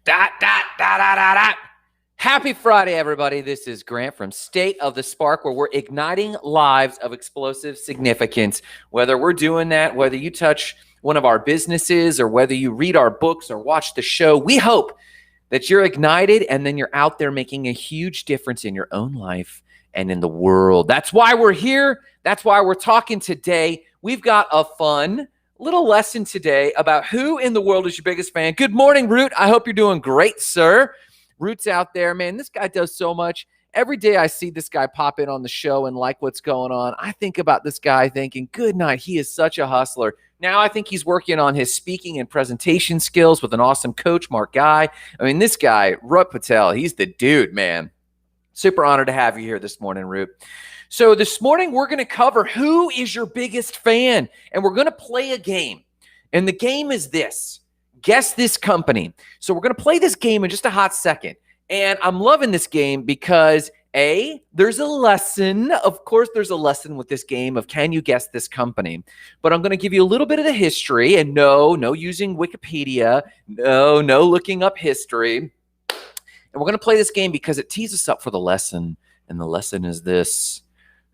Dot, dot, dot, dot, dot, dot. Happy Friday, everybody. This is Grant from State of the Spark, where we're igniting lives of explosive significance. Whether we're doing that, whether you touch one of our businesses or whether you read our books or watch the show, we hope that you're ignited and then you're out there making a huge difference in your own life and in the world. That's why we're here. That's why we're talking today. We've got a fun little lesson today about who in the world is your biggest fan. Good morning, Root. I hope you're doing great, sir. Root's out there, man. This guy does so much. Every day I see this guy pop in on the show and like what's going on, I think about this guy thinking, good night, he is such a hustler. Now I think he's working on his speaking and presentation skills with an awesome coach, Mark Guy. I mean, this guy, Root Patel, he's the dude, man. Super honored to have you here this morning, Root. So this morning, we're going to cover who is your biggest fan, and we're going to play a game. And the game is this. Guess this company. So we're going to play this game in just a hot second. And I'm loving this game because, A, there's a lesson. Of course, there's a lesson with this game of can you guess this company? But I'm going to give you a little bit of the history. And no using Wikipedia. No looking up history. And we're going to play this game because it tees us up for the lesson. And the lesson is this.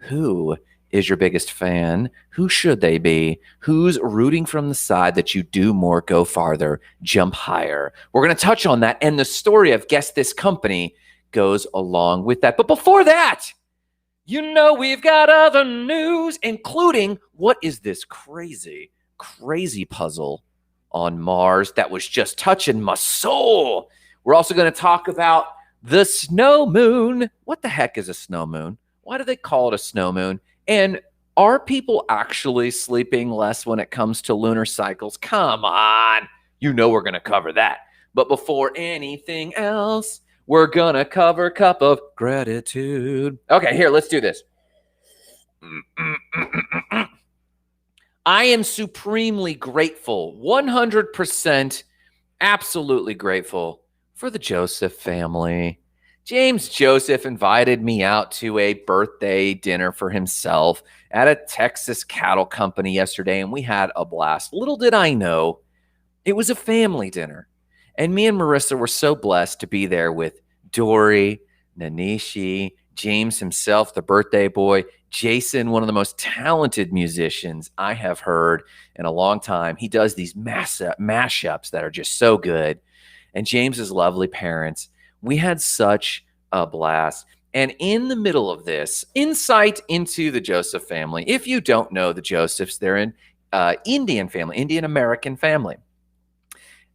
Who is your biggest fan? Who should they be? Who's rooting from the side that you do more, go farther, jump higher? We're going to touch on that. And the story of Guess This Company goes along with that. But before that, you know we've got other news, including what is this crazy puzzle on Mars that was just touching my soul. We're also going to talk about the snow moon. What the heck is a snow moon? Why do they call it a snow moon? And are people actually sleeping less when it comes to lunar cycles? Come on. You know we're going to cover that. But before anything else, we're going to cover Cup of Gratitude. Okay, here, let's do this. I am supremely grateful, 100% absolutely grateful for the Joseph family. James Joseph invited me out to a birthday dinner for himself at a Texas cattle company yesterday, and we had a blast. Little did I know, it was a family dinner. And me and Marissa were so blessed to be there with Dory, Nanishi, James himself, the birthday boy, Jason, one of the most talented musicians I have heard in a long time. He does these mashups that are just so good. And James's lovely parents. We had such a blast. And in the middle of this, insight into the Joseph family. If you don't know the Josephs, they're an Indian family, Indian American family.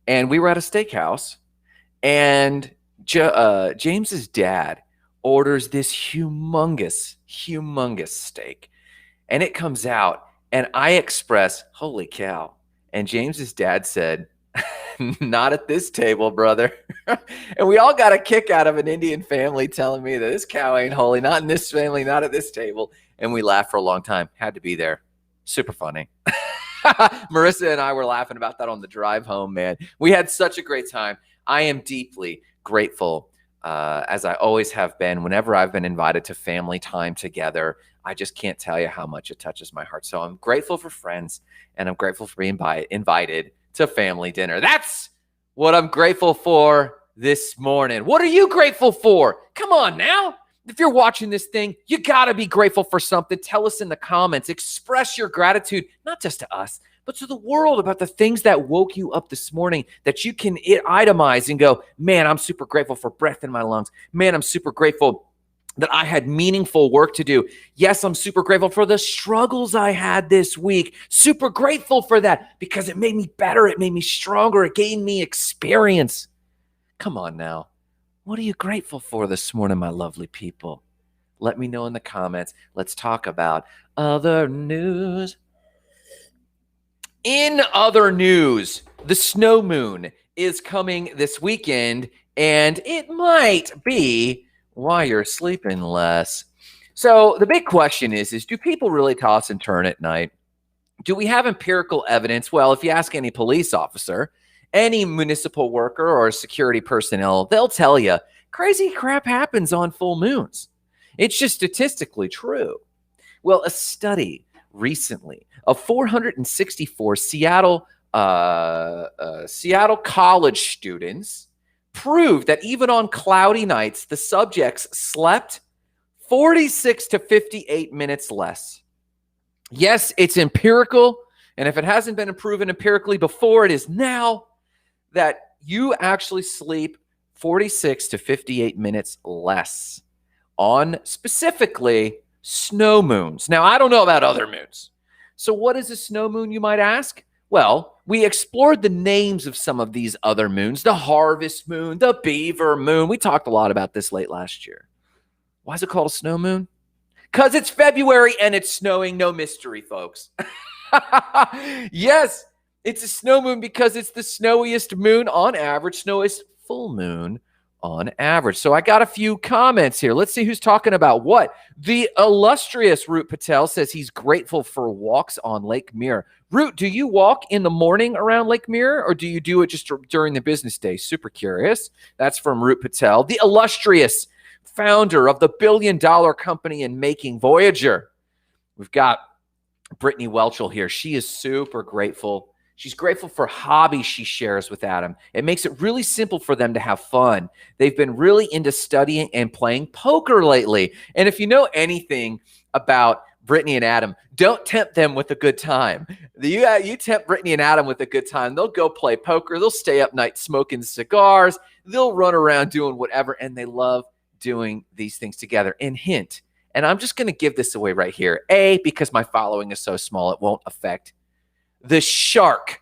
And we were at a steakhouse, and James's dad orders this humongous steak. And it comes out, and I express, holy cow. And James's dad said, not at this table, brother. And we all got a kick out of an Indian family telling me that this cow ain't holy, not in this family, not at this table. And we laughed for a long time. Had to be there. Super funny. Marissa and I were laughing about that on the drive home, man. We had such a great time. I am deeply grateful, as I always have been, whenever I've been invited to family time together. I just can't tell you how much it touches my heart. So I'm grateful for friends, and I'm grateful for being invited to family dinner. That's what I'm grateful for this morning. What are you grateful for? Come on now. If you're watching this thing, you got to be grateful for something. Tell us in the comments. Express your gratitude, not just to us, but to the world about the things that woke you up this morning that you can itemize and go, man, I'm super grateful for breath in my lungs. Man, I'm super grateful that I had meaningful work to do. Yes, I'm super grateful for the struggles I had this week. Super grateful for that because it made me better. It made me stronger. It gave me experience. Come on now. What are you grateful for this morning, my lovely people? Let me know in the comments. Let's talk about other news. In other news, the snow moon is coming this weekend, and it might be why you're sleeping less. So the big question is do people really toss and turn at night? Do we have empirical evidence? Well, if you ask any police officer, any municipal worker or security personnel, they'll tell you crazy crap happens on full moons. It's just statistically true. Well, a study recently of 464 Seattle college students proved that even on cloudy nights, the subjects slept 46 to 58 minutes less. Yes, it's empirical. And if it hasn't been proven empirically before, it is now that you actually sleep 46 to 58 minutes less on specifically snow moons. Now, I don't know about other moons. So what is a snow moon, you might ask? Well, we explored the names of some of these other moons, the harvest moon, the beaver moon. We talked a lot about this late last year. Why is it called a snow moon? Because it's February and it's snowing. No mystery, folks. Yes, it's a snow moon because it's the snowiest moon on average, snowiest full moon on average. So I got a few comments here. Let's see who's talking about what. The illustrious Root Patel says he's grateful for walks on Lake Mirror. Root, do you walk in the morning around Lake Mirror, or do you do it just during the business day? Super curious. That's from Root Patel, the illustrious founder of the billion-dollar company in making, Voyager. We've got Brittany Welchel here. She is super grateful. She's grateful for hobbies she shares with Adam. It makes it really simple for them to have fun. They've been really into studying and playing poker lately. And if you know anything about Brittany and Adam, don't tempt them with a good time. You tempt Brittany and Adam with a good time, they'll go play poker. They'll stay up night smoking cigars. They'll run around doing whatever, and they love doing these things together. And hint, and I'm just going to give this away right here. A, because my following is so small, it won't affect the shark,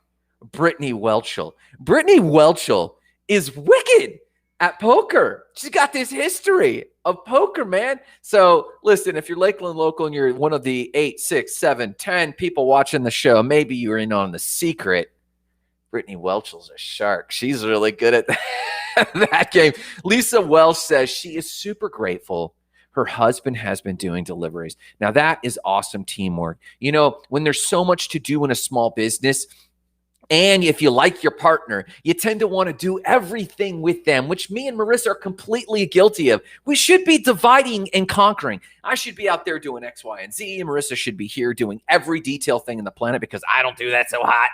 Brittany Welchel. Brittany Welchel is wicked at poker. She's got this history of poker, man. So listen, if you're Lakeland local and you're one of the 8, 6, 7, 10 people watching the show, maybe you're in on the secret. Brittany Welchel's a shark. She's really good at that game. Lisa Welsh says she is super grateful her husband has been doing deliveries. Now, that is awesome teamwork. You know, when there's so much to do in a small business, and if you like your partner, you tend to want to do everything with them, which me and Marissa are completely guilty of. We should be dividing and conquering. I should be out there doing X, Y, and Z, and Marissa should be here doing every detail thing in the planet because I don't do that so hot.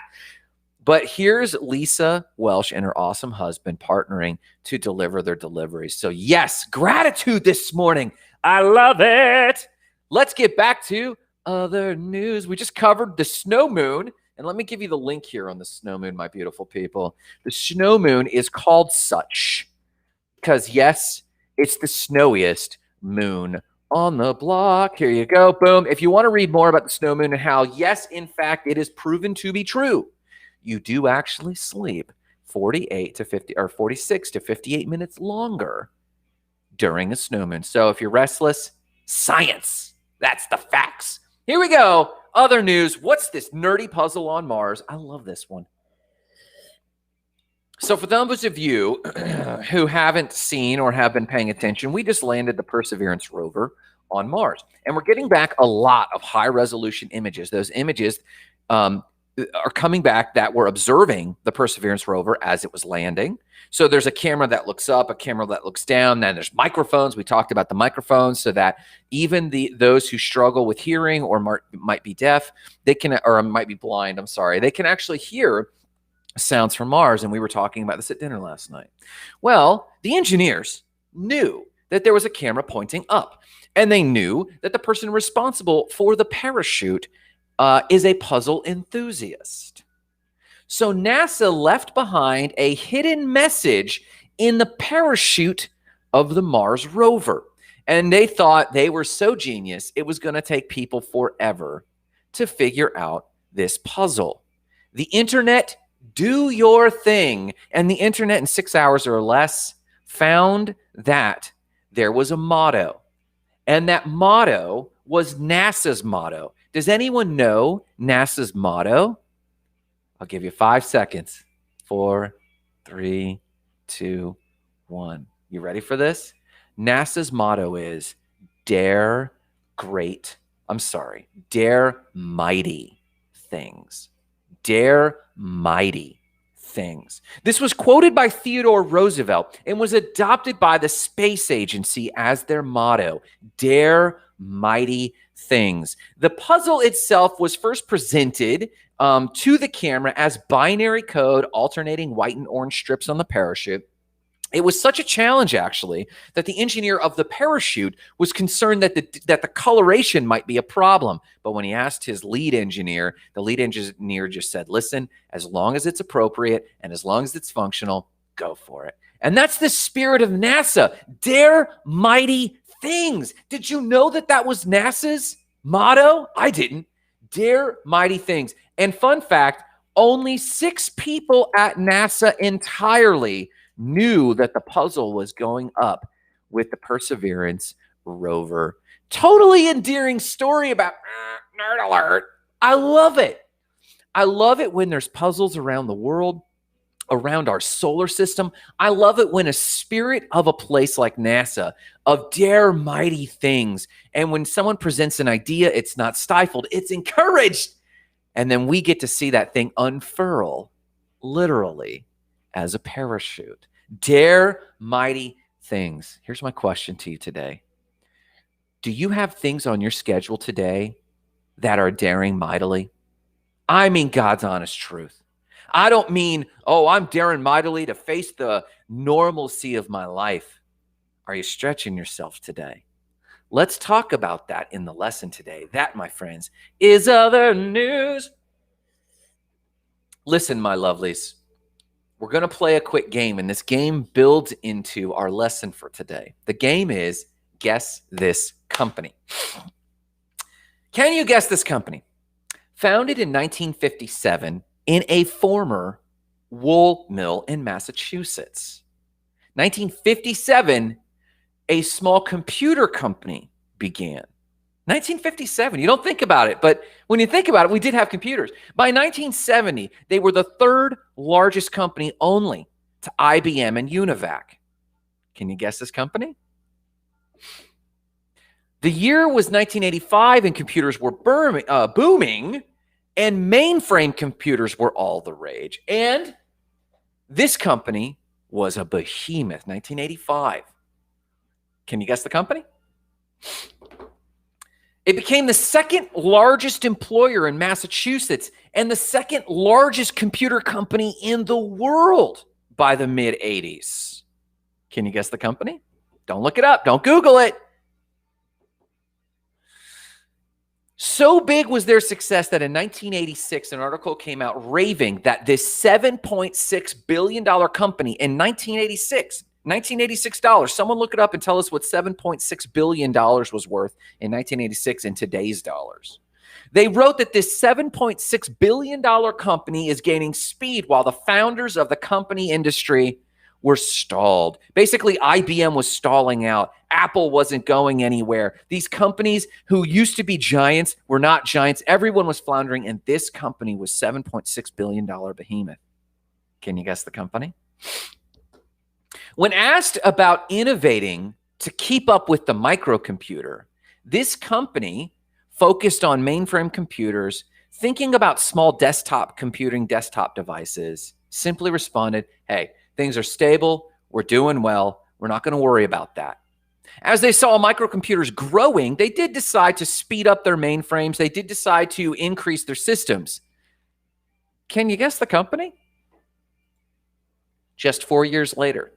But here's Lisa Welsh and her awesome husband partnering to deliver their deliveries. So yes, gratitude this morning. I love it. Let's get back to other news. We just covered the snow moon. And let me give you the link here on the snow moon, my beautiful people. The snow moon is called such because, yes, it's the snowiest moon on the block. Here you go. Boom. If you want to read more about the snow moon and how, yes, in fact, it is proven to be true, you do actually sleep 48 to 50 or 46 to 58 minutes longer during a snow moon. So if you're restless, science. That's the facts. Here we go. Other news. What's this nerdy puzzle on Mars? I love this one. So for those of you who haven't seen or have been paying attention, we just landed the Perseverance rover on Mars. And we're getting back a lot of high-resolution images. Those images are coming back that we're observing the Perseverance rover as it was landing. So there's a camera that looks up, a camera that looks down, then there's microphones. We talked about the microphones so that even those who struggle with hearing or might be deaf, they can, or might be blind, I'm sorry, they can actually hear sounds from Mars. And we were talking about this at dinner last night. Well, the engineers knew that there was a camera pointing up, and they knew that the person responsible for the parachute is a puzzle enthusiast. So NASA left behind a hidden message in the parachute of the Mars rover. And they thought they were so genius, it was going to take people forever to figure out this puzzle. The internet, do your thing. And the internet in 6 hours or less found that there was a motto. And that motto was NASA's motto. Does anyone know NASA's motto? I'll give you 5 seconds. 4, 3, 2, 1. You ready for this? NASA's motto is dare mighty things. Dare mighty things. This was quoted by Theodore Roosevelt and was adopted by the space agency as their motto. Dare mighty things. The puzzle itself was first presented to the camera as binary code, alternating white and orange strips on the parachute. It was such a challenge, actually, that the engineer of the parachute was concerned that the coloration might be a problem. But when he asked his lead engineer, the lead engineer just said, listen, as long as it's appropriate and as long as it's functional, go for it. And that's the spirit of NASA. Dare mighty things. Did you know that that was NASA's motto? I didn't. Dare mighty things. And fun fact, only 6 people at NASA entirely knew that the puzzle was going up with the Perseverance rover. Totally endearing story about nerd alert. I love it. I love it when there's puzzles around the world, around our solar system. I love it when a spirit of a place like NASA, of dare mighty things, and when someone presents an idea, it's not stifled, it's encouraged. And then we get to see that thing unfurl, literally, as a parachute. Dare mighty things. Here's my question to you today. Do you have things on your schedule today that are daring mightily? I mean God's honest truth. I don't mean, oh, I'm daring mightily to face the normalcy of my life. Are you stretching yourself today? Let's talk about that in the lesson today. That, my friends, is other news. Listen, my lovelies, we're going to play a quick game, and this game builds into our lesson for today. The game is Guess This Company. Can you guess this company? Founded in 1957 in a former wool mill in Massachusetts. 1957, a small computer company began. 1957, you don't think about it, but when you think about it, we did have computers. By 1970, they were the 3rd largest company only to IBM and Univac. Can you guess this company? The year was 1985 and computers were booming, and mainframe computers were all the rage. And this company was a behemoth, 1985. Can you guess the company? It became the 2nd largest employer in Massachusetts and the 2nd largest computer company in the world by the mid-80s. Can you guess the company? Don't look it up. Don't Google it. So big was their success that in 1986, an article came out raving that this $7.6 billion company in 1986 dollars, someone look it up and tell us what $7.6 billion was worth in 1986 in today's dollars. They wrote that this $7.6 billion company is gaining speed while the founders of the company industry were stalled. Basically, IBM was stalling out. Apple wasn't going anywhere. These companies who used to be giants were not giants. Everyone was floundering, and this company was $7.6 billion behemoth. Can you guess the company? When asked about innovating to keep up with the microcomputer, this company focused on mainframe computers, thinking about small desktop devices, simply responded, hey, things are stable, we're doing well, we're not going to worry about that. As they saw microcomputers growing, they did decide to speed up their mainframes. They did decide to increase their systems. Can you guess the company? Just 4 years later,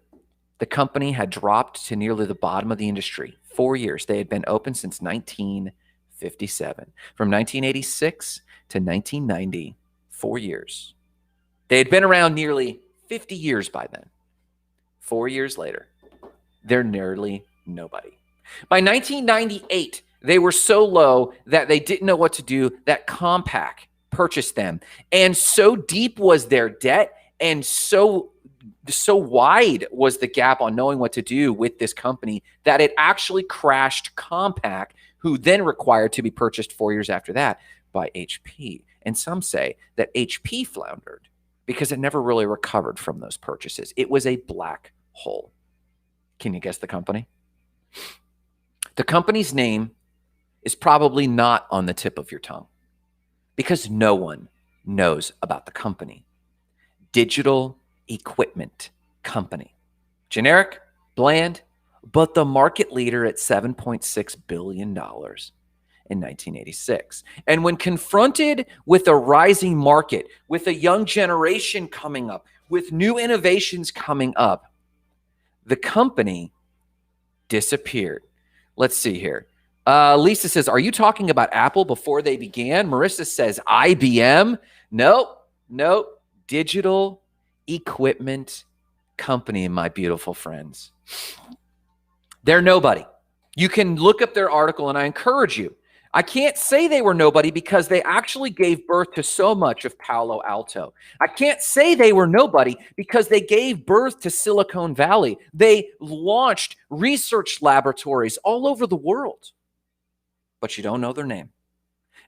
the company had dropped to nearly the bottom of the industry. 4 years. They had been open since 1957. From 1986 to 1990, 4 years. They had been around nearly 50 years by then. 4 years later, they're nearly nobody. By 1998, they were so low that they didn't know what to do, that Compaq purchased them. And so deep was their debt and so wide was the gap on knowing what to do with this company that it actually crashed Compaq, who then required to be purchased 4 years after that by HP. And some say that HP floundered because it never really recovered from those purchases. It was a black hole. Can you guess the company? The company's name is probably not on the tip of your tongue because no one knows about the company. Digital Equipment Company. Generic, bland, but the market leader at $7.6 billion in 1986. And when confronted with a rising market, with a young generation coming up, with new innovations coming up, The company disappeared. Let's see here. Lisa says, are you talking about Apple before they began? Marissa says, IBM. Nope. Digital equipment company, my beautiful friends. They're nobody. You can look up their article, and I encourage you. I can't say they were nobody because they actually gave birth to so much of Palo Alto. I can't say they were nobody because they gave birth to Silicon Valley. They launched research laboratories all over the world, but you don't know their name.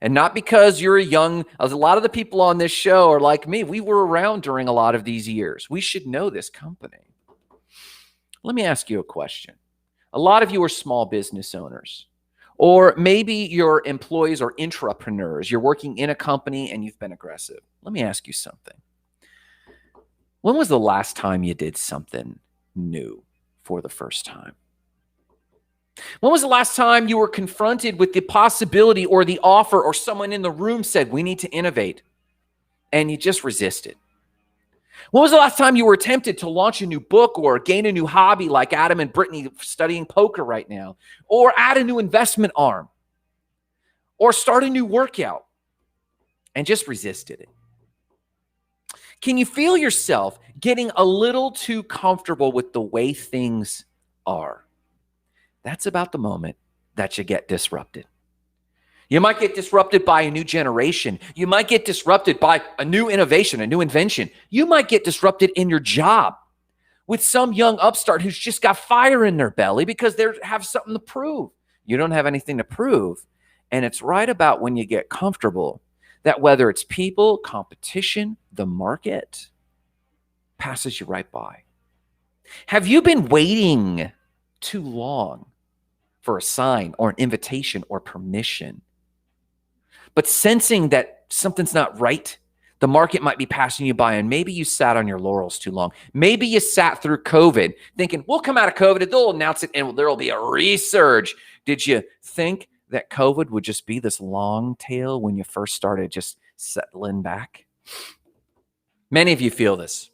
And not because you're a lot of the people on this show are like me. We were around during a lot of these years. We should know this company. Let me ask you a question. A lot of you are small business owners. Or maybe you're employees or intrapreneurs. You're working in a company and you've been aggressive. Let me ask you something. When was the last time you did something new for the first time? When was the last time you were confronted with the possibility or the offer, or someone in the room said, we need to innovate, and you just resisted? When was the last time you were tempted to launch a new book or gain a new hobby like Adam and Brittany studying poker right now, or add a new investment arm, or start a new workout, and just resisted it? Can you feel yourself getting a little too comfortable with the way things are? That's about the moment that you get disrupted. You might get disrupted by a new generation. You might get disrupted by a new innovation, a new invention. You might get disrupted in your job with some young upstart who's just got fire in their belly because they have something to prove. You don't have anything to prove. And it's right about when you get comfortable that whether it's people, competition, the market passes you right by. Have you been waiting too long for a sign or an invitation or permission, but sensing that something's not right? The market might be passing you by, and maybe you sat on your laurels too long. Maybe you sat through COVID thinking, we'll come out of COVID, they'll announce it, and there will be a resurge. Did you think that COVID would just be this long tail when you first started just settling back? Many of you feel this.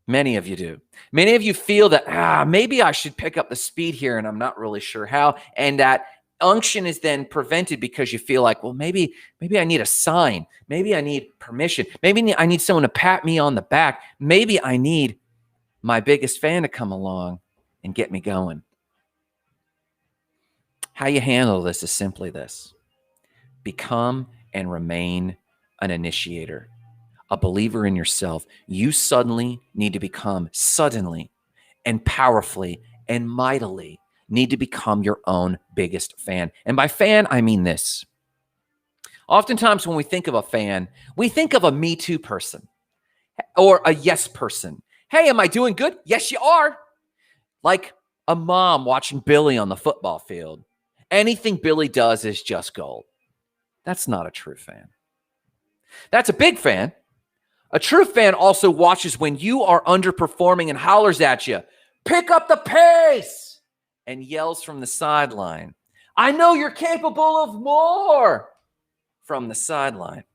Many of you do. Many of you feel that, maybe I should pick up the speed here, and I'm not really sure how. And that unction is then prevented because you feel like, well, maybe I need a sign. Maybe I need permission. Maybe I need someone to pat me on the back. Maybe I need my biggest fan to come along and get me going. How you handle this is simply this: become and remain an initiator, a believer in yourself. You suddenly need to become suddenly and powerfully and mightily need to become your own biggest fan. And by fan, I mean this. Oftentimes when we think of a fan, we think of a Me Too person or a yes person. Hey, am I doing good? Yes, you are. Like a mom watching Billy on the football field. Anything Billy does is just gold. That's not a true fan. That's a big fan. A true fan also watches when you are underperforming and hollers at you, pick up the pace, and yells from the sideline, I know you're capable of more, from the sideline.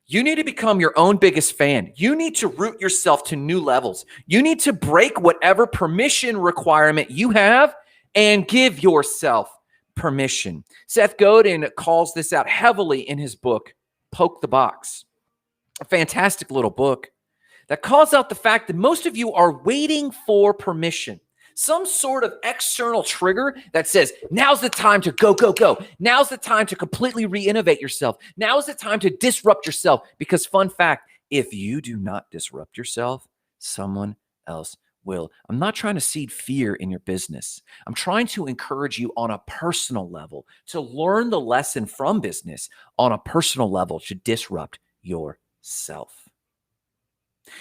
You need to become your own biggest fan. You need to root yourself to new levels. You need to break whatever permission requirement you have and give yourself permission. Seth Godin calls this out heavily in his book, Poke the Box. A fantastic little book that calls out the fact that most of you are waiting for permission. Some sort of external trigger that says, now's the time to go, go, go. Now's the time to completely re-innovate yourself. Now's the time to disrupt yourself. Because fun fact, if you do not disrupt yourself, someone else will. I'm not trying to seed fear in your business. I'm trying to encourage you on a personal level to learn the lesson from business on a personal level to disrupt yourself.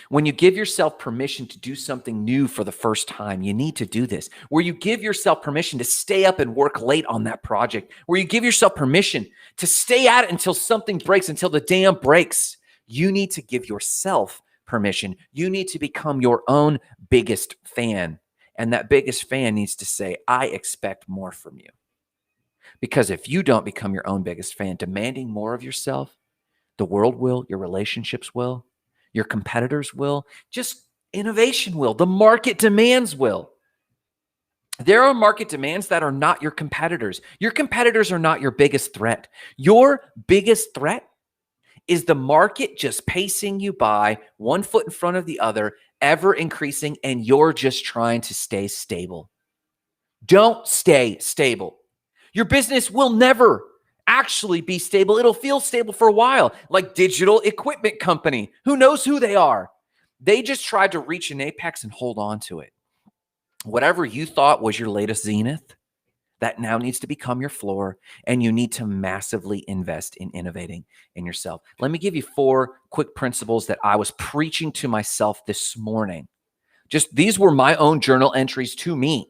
When you give yourself permission to do something new for the first time, you need to do this. Where you give yourself permission to stay up and work late on that project. Where you give yourself permission to stay at it until something breaks, until the dam breaks. You need to give yourself permission. You need to become your own biggest fan. And that biggest fan needs to say, I expect more from you. Because if you don't become your own biggest fan, demanding more of yourself, the world will, your relationships will, your competitors will, just innovation will, the market demands will. There are market demands that are not your competitors. Your competitors are not your biggest threat. Your biggest threat is the market just pacing you by, one foot in front of the other, ever increasing, and you're just trying to stay stable. Don't stay stable. Your business will never actually be stable. It'll feel stable for a while, like digital equipment company. Who knows who they are? They just tried to reach an apex and hold on to it. Whatever you thought was your latest zenith, that now needs to become your floor, and you need to massively invest in innovating in yourself. Let me give you 4 quick principles that I was preaching to myself this morning. Just these were my own journal entries to me.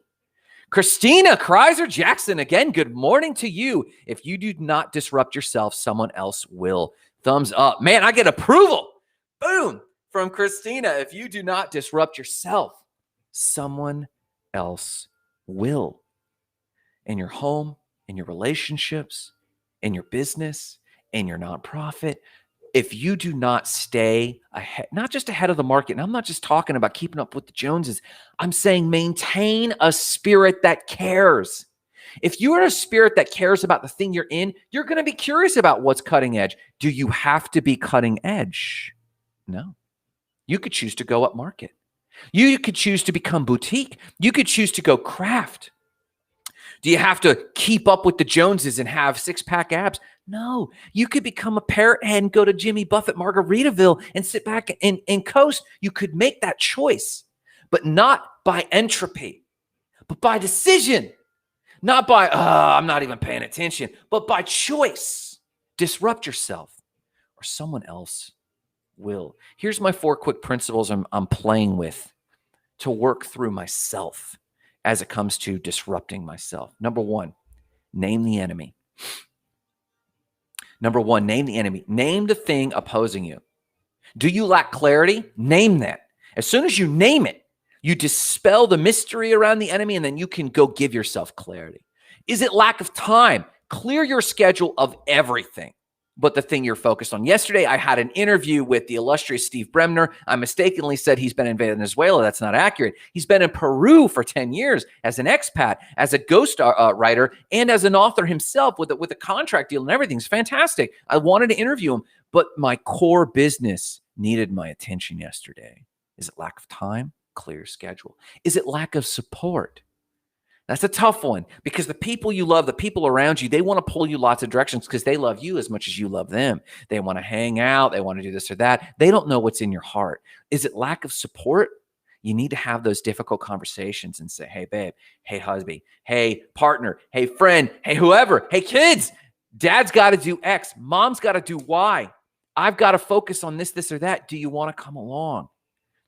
Christina Kreiser Jackson, again, good morning to you. If you do not disrupt yourself, someone else will. Thumbs up. Man, I get approval. Boom. From Christina. If you do not disrupt yourself, someone else will. In your home, in your relationships, in your business, in your nonprofit, if you do not stay ahead, not just ahead of the market, and I'm not just talking about keeping up with the Joneses, I'm saying maintain a spirit that cares. If you are a spirit that cares about the thing you're in, you're going to be curious about what's cutting edge. Do you have to be cutting edge? No. You could choose to go up market. You could choose to become boutique. You could choose to go craft. Do you have to keep up with the Joneses and have 6-pack abs? No. You could become a parrot head and go to Jimmy Buffett Margaritaville and sit back and coast. You could make that choice, but not by entropy, but by decision. Not by, I'm not even paying attention, but by choice. Disrupt yourself or someone else will. Here's my 4 quick principles I'm playing with to work through myself as it comes to disrupting myself. Number 1, name the enemy. Number 1, name the enemy. Name the thing opposing you. Do you lack clarity? Name that. As soon as you name it, you dispel the mystery around the enemy, and then you can go give yourself clarity. Is it lack of time? Clear your schedule of everything but the thing you're focused on. Yesterday, I had an interview with the illustrious Steve Bremner. I mistakenly said he's been in Venezuela. That's not accurate. He's been in Peru for 10 years as an expat, as a ghost writer, and as an author himself with a contract deal and everything. It's fantastic. I wanted to interview him, but my core business needed my attention yesterday. Is it lack of time? Clear schedule. Is it lack of support? That's a tough one, because the people you love, the people around you, they want to pull you lots of directions because they love you as much as you love them. They want to hang out. They want to do this or that. They don't know what's in your heart. Is it lack of support? You need to have those difficult conversations and say, hey, babe, hey, husband, hey, partner, hey, friend, hey, whoever, hey, kids, dad's got to do X, mom's got to do Y. I've got to focus on this or that. Do you want to come along?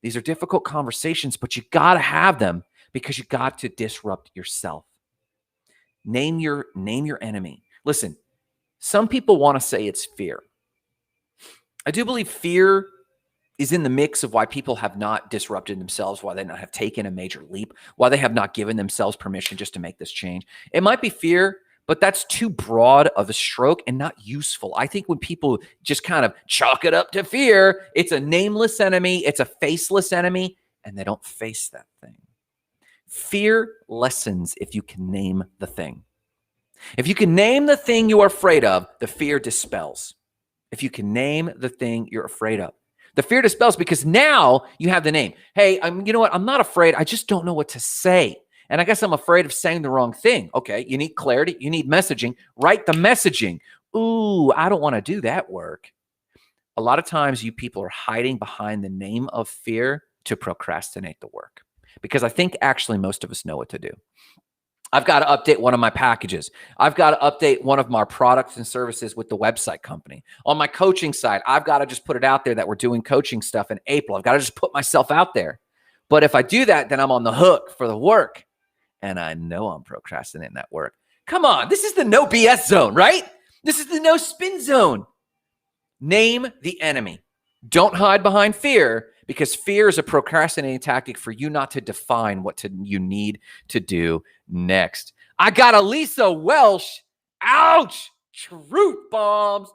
These are difficult conversations, but you got to have them, because you got to disrupt yourself. Name your enemy. Listen, some people want to say it's fear. I do believe fear is in the mix of why people have not disrupted themselves, why they not have taken a major leap, why they have not given themselves permission just to make this change. It might be fear, but that's too broad of a stroke and not useful. I think when people just kind of chalk it up to fear, it's a nameless enemy, it's a faceless enemy, and they don't face that thing. Fear lessens if you can name the thing. If you can name the thing you are afraid of, the fear dispels. If you can name the thing you're afraid of, the fear dispels, because now you have the name. Hey, you know what? I'm not afraid. I just don't know what to say. And I guess I'm afraid of saying the wrong thing. Okay, you need clarity. You need messaging. Write the messaging. Ooh, I don't want to do that work. A lot of times you people are hiding behind the name of fear to procrastinate the work, because I think actually most of us know what to do. I've got to update one of my packages. I've got to update one of my products and services with the website company. On my coaching side, I've got to just put it out there that we're doing coaching stuff in April. I've got to just put myself out there. But if I do that, then I'm on the hook for the work. And I know I'm procrastinating that work. Come on, this is the no BS zone, right? This is the no spin zone. Name the enemy. Don't hide behind fear, because fear is a procrastinating tactic for you not to define what you need to do next. I got a Lisa Welsh. Ouch. Truth bombs.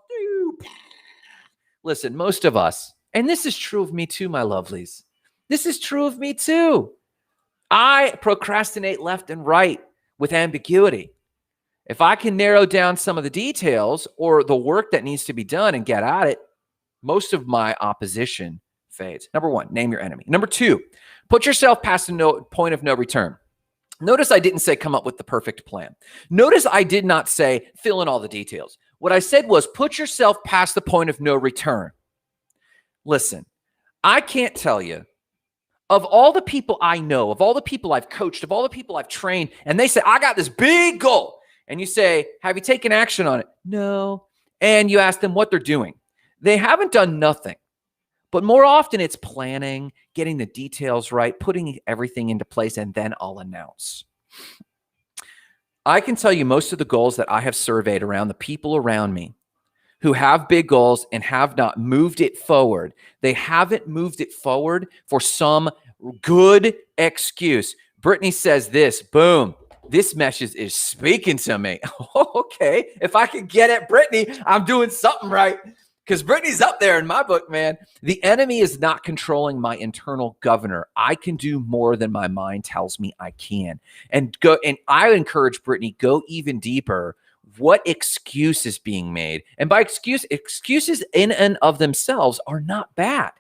Listen, most of us, and this is true of me too, my lovelies. This is true of me too. I procrastinate left and right with ambiguity. If I can narrow down some of the details or the work that needs to be done and get at it, most of my opposition fades. Number one, name your enemy. Number two, put yourself past the point of no return. Notice I didn't say come up with the perfect plan. Notice I did not say fill in all the details. What I said was put yourself past the point of no return. Listen, I can't tell you, of all the people I know, of all the people I've coached, of all the people I've trained, and they say, I got this big goal. And you say, have you taken action on it? No. And you ask them what they're doing. They haven't done nothing. But more often it's planning, getting the details right, putting everything into place, and then I'll announce. I can tell you most of the goals that I have surveyed around the people around me who have big goals and have not moved it forward. They haven't moved it forward for some good excuse. Brittany says this, boom. This message is speaking to me. Okay, if I can get at Brittany, I'm doing something right. Because Brittany's up there in my book, man. The enemy is not controlling my internal governor. I can do more than my mind tells me I can. And I encourage Brittany, go even deeper. What excuse is being made? And by excuses in and of themselves are not bad.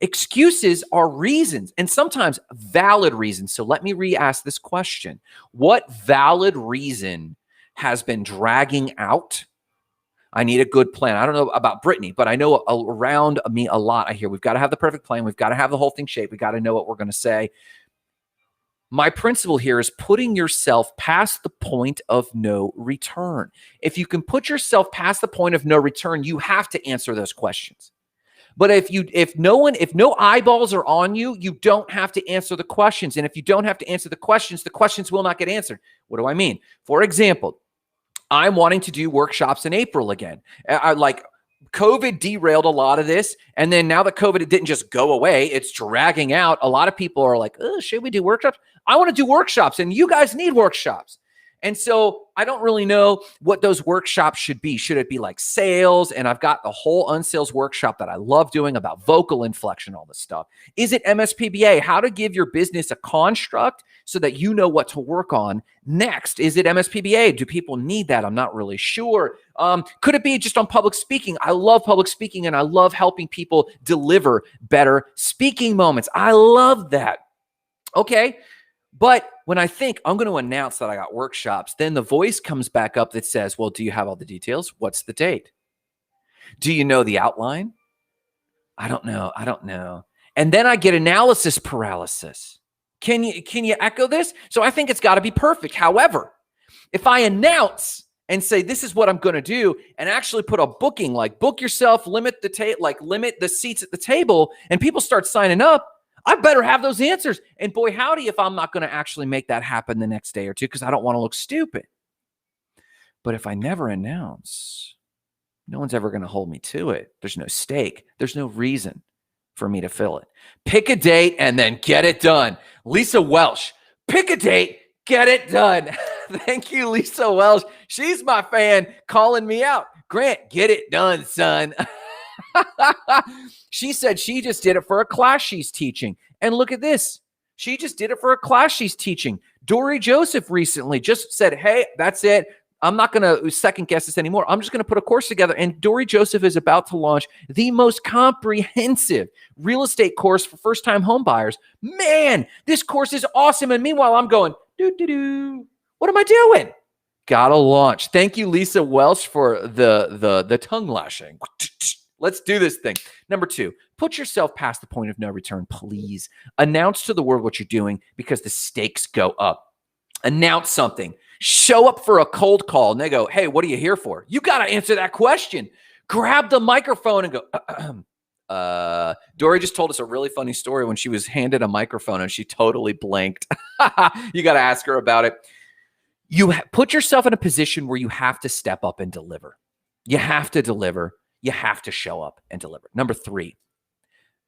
Excuses are reasons, and sometimes valid reasons. So let me re-ask this question. What valid reason has been dragging out? I need a good plan. I don't know about Brittany, but I know around me a lot. I hear we've got to have the perfect plan. We've got to have the whole thing shaped. We've got to know what we're going to say. My principle here is putting yourself past the point of no return. If you can put yourself past the point of no return, you have to answer those questions. But if no eyeballs are on you, you don't have to answer the questions. And if you don't have to answer the questions will not get answered. What do I mean? For example, I'm wanting to do workshops in April again. COVID derailed a lot of this. And then now that COVID, it didn't just go away, it's dragging out. A lot of people are like, oh, should we do workshops? I want to do workshops and you guys need workshops. And so I don't really know what those workshops should be. Should it be like sales? And I've got the whole unsales workshop that I love doing about vocal inflection, all this stuff. Is it MSPBA? How to give your business a construct so that you know what to work on next? Is it MSPBA? Do people need that? I'm not really sure. Could it be just on public speaking? I love public speaking and I love helping people deliver better speaking moments. I love that. Okay. But when I think I'm going to announce that I got workshops, then the voice comes back up that says, well, do you have all the details? What's the date? Do you know the outline? I don't know. And then I get analysis paralysis. Can you echo this? So I think it's got to be perfect. However, if I announce and say, this is what I'm going to do, and actually put a booking, like book yourself, limit the seats at the table, and people start signing up, I better have those answers. And boy, howdy if I'm not going to actually make that happen the next day or two because I don't want to look stupid. But if I never announce, no one's ever going to hold me to it. There's no stake. There's no reason for me to fill it. Pick a date and then get it done. Lisa Welsh, pick a date, get it done. Thank you, Lisa Welsh. She's my fan calling me out. Grant, get it done, son. She said she just did it for a class she's teaching. And look at this. She just did it for a class she's teaching. Dory Joseph recently just said, hey, that's it. I'm not going to second guess this anymore. I'm just going to put a course together. And Dory Joseph is about to launch the most comprehensive real estate course for first-time home buyers. Man, this course is awesome. And meanwhile, I'm going, what am I doing? Gotta launch. Thank you, Lisa Welsh, for the tongue lashing. Let's do this thing. Number 2, put yourself past the point of no return, please. Announce to the world what you're doing because the stakes go up. Announce something. Show up for a cold call and they go, hey, what are you here for? You got to answer that question. Grab the microphone and go, Dory just told us a really funny story when she was handed a microphone and she totally blanked. You got to ask her about it. You put yourself in a position where you have to step up and deliver. You have to deliver. You have to show up and deliver. Number 3,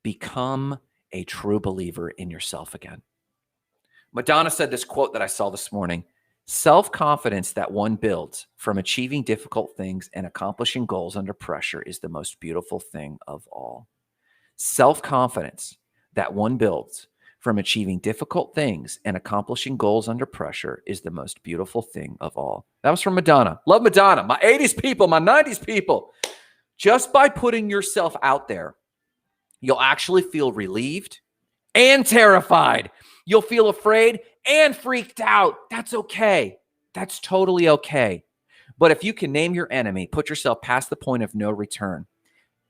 become a true believer in yourself again. Madonna said this quote that I saw this morning. Self-confidence that one builds from achieving difficult things and accomplishing goals under pressure is the most beautiful thing of all. Self-confidence that one builds from achieving difficult things and accomplishing goals under pressure is the most beautiful thing of all. That was from Madonna. Love Madonna. My 80s people, my 90s people. Just by putting yourself out there, you'll actually feel relieved and terrified. You'll feel afraid and freaked out. That's okay. That's totally okay. But if you can name your enemy, put yourself past the point of no return,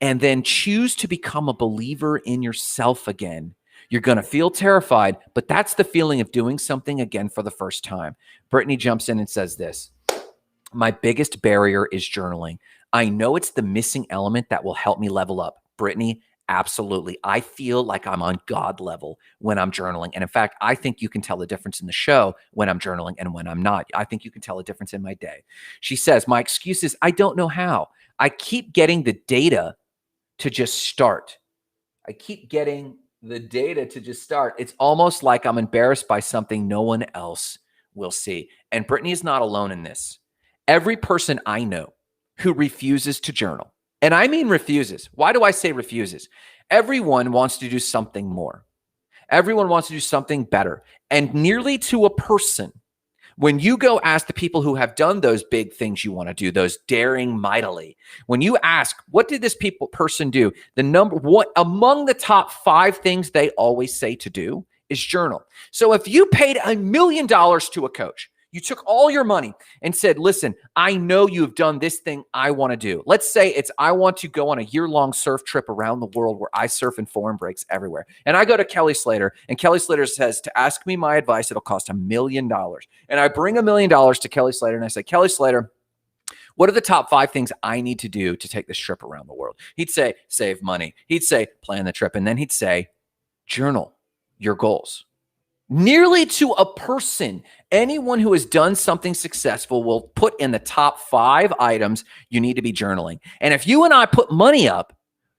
and then choose to become a believer in yourself again, you're going to feel terrified, but that's the feeling of doing something again for the first time. Brittany jumps in and says this: my biggest barrier is journaling. I know it's the missing element that will help me level up. Brittany, absolutely. I feel like I'm on God level when I'm journaling. And in fact, I think you can tell the difference in the show when I'm journaling and when I'm not. I think you can tell a difference in my day. She says, my excuse is I don't know how. I keep getting the data to just start. It's almost like I'm embarrassed by something no one else will see. And Brittany is not alone in this. Every person I know who refuses to journal, and I mean refuses. Why do I say refuses? Everyone wants to do something more. Everyone wants to do something better. And nearly to a person, when you go ask the people who have done those big things you want to do, those daring mightily, when you ask, what did this person do? The number one among the top 5 things they always say to do is journal. So if you paid $1 million to a coach, you took all your money and said, listen, I know you've done this thing I want to do. Let's say it's, I want to go on a year-long surf trip around the world where I surf in foreign breaks everywhere. And I go to Kelly Slater, and Kelly Slater says to ask me my advice, it'll cost $1 million. And I bring $1 million to Kelly Slater and I say, Kelly Slater, what are the top 5 things I need to do to take this trip around the world? He'd say, save money. He'd say, plan the trip. And then he'd say, journal your goals. Nearly to a person, anyone who has done something successful will put in the top 5 items you need to be journaling. And if you and I put money up,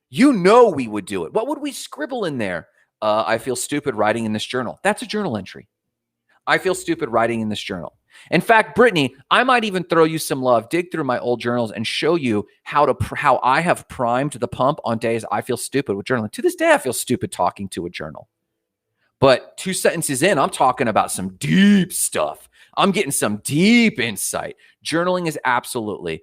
you know we would do it. What would we scribble in there? I feel stupid writing in this journal. That's a journal entry. I feel stupid writing in this journal. In fact, Brittany, I might even throw you some love, dig through my old journals and show you how I have primed the pump on days I feel stupid with journaling. To this day, I feel stupid talking to a journal. But 2 sentences in, I'm talking about some deep stuff. I'm getting some deep insight. Journaling is absolutely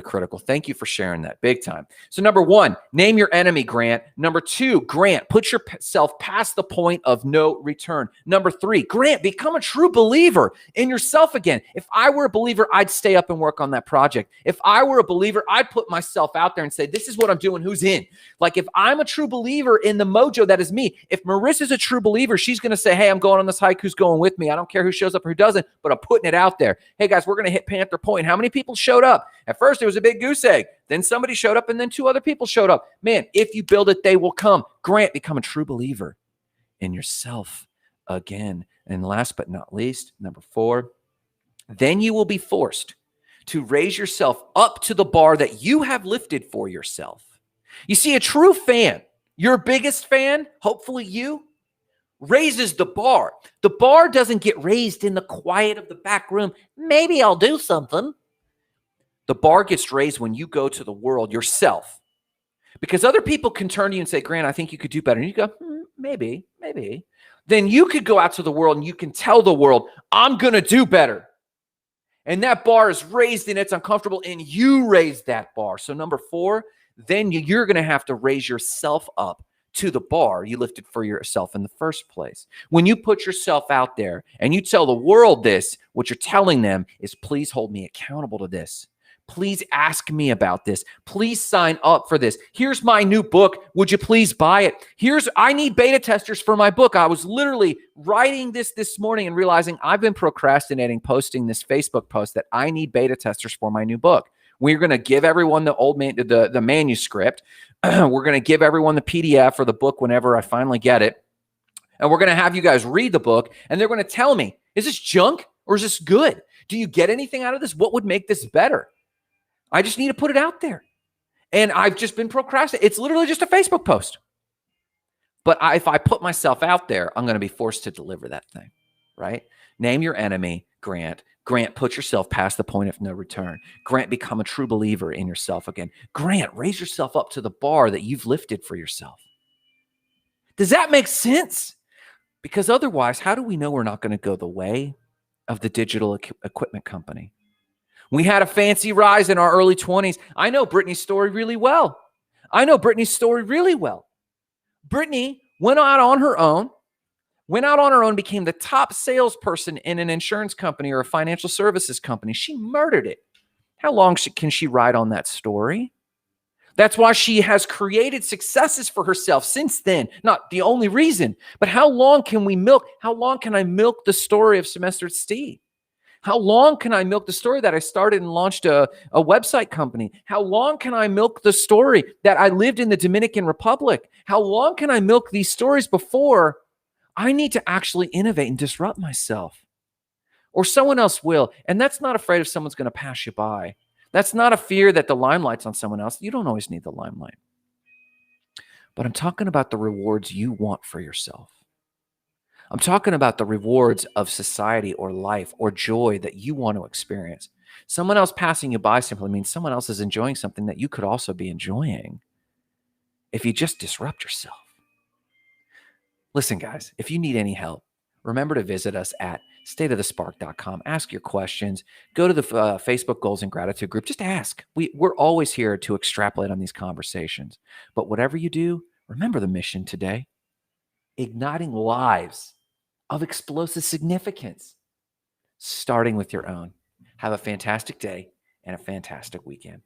critical. Thank you for sharing that big time. So number 1, name your enemy, Grant. Number 2, Grant, put yourself past the point of no return. Number 3, Grant, become a true believer in yourself again. If I were a believer, I'd stay up and work on that project. If I were a believer, I'd put myself out there and say, this is what I'm doing. Who's in? Like if I'm a true believer in the mojo that is me, if Marissa's a true believer, she's going to say, hey, I'm going on this hike. Who's going with me? I don't care who shows up or who doesn't, but I'm putting it out there. Hey guys, we're going to hit Panther Point. How many people showed up? At first, it was a big goose egg. Then somebody showed up, and then 2 other people showed up. Man, if you build it, they will come. Grant, become a true believer in yourself again. And last but not least, number 4, then you will be forced to raise yourself up to the bar that you have lifted for yourself. You see, a true fan, your biggest fan, hopefully you, raises the bar. The bar doesn't get raised in the quiet of the back room. Maybe I'll do something. The bar gets raised when you go to the world yourself. Because other people can turn to you and say, Grant, I think you could do better. And you go, maybe. Then you could go out to the world and you can tell the world, I'm going to do better. And that bar is raised and it's uncomfortable and you raise that bar. So number 4, then you're going to have to raise yourself up to the bar you lifted for yourself in the first place. When you put yourself out there and you tell the world this, what you're telling them is, please hold me accountable to this. Please ask me about this. Please sign up for this. Here's my new book. Would you please buy it? I need beta testers for my book. I was literally writing this morning and realizing I've been procrastinating posting this Facebook post that I need beta testers for my new book. We're going to give everyone the manuscript. We're going to give everyone the PDF or the book whenever I finally get it. And we're going to have you guys read the book and they're going to tell me, is this junk or is this good? Do you get anything out of this? What would make this better? I just need to put it out there. And I've just been procrastinating. It's literally just a Facebook post. But if I put myself out there, I'm going to be forced to deliver that thing, right? Name your enemy, Grant. Grant, put yourself past the point of no return. Grant, become a true believer in yourself again. Grant, raise yourself up to the bar that you've lifted for yourself. Does that make sense? Because otherwise, how do we know we're not going to go the way of the digital equipment company? We had a fancy rise in our early 20s. I know Brittany's story really well. Brittany went out on her own, became the top salesperson in an insurance company or a financial services company. She murdered it. How long can she ride on that story? That's why she has created successes for herself since then. Not the only reason, but how long can I milk the story of Semester Steve? How long can I milk the story that I started and launched a website company? How long can I milk the story that I lived in the Dominican Republic? How long can I milk these stories before I need to actually innovate and disrupt myself? Or someone else will. And that's not afraid if someone's going to pass you by. That's not a fear that the limelight's on someone else. You don't always need the limelight. But I'm talking about the rewards you want for yourself. I'm talking about the rewards of society or life or joy that you want to experience. Someone else passing you by simply means someone else is enjoying something that you could also be enjoying if you just disrupt yourself. Listen, guys, if you need any help, remember to visit us at stateofthespark.com. Ask your questions. Go to the Facebook Goals and Gratitude group. Just ask. We're always here to extrapolate on these conversations. But whatever you do, remember the mission today. Igniting lives of explosive significance, starting with your own. Have a fantastic day and a fantastic weekend.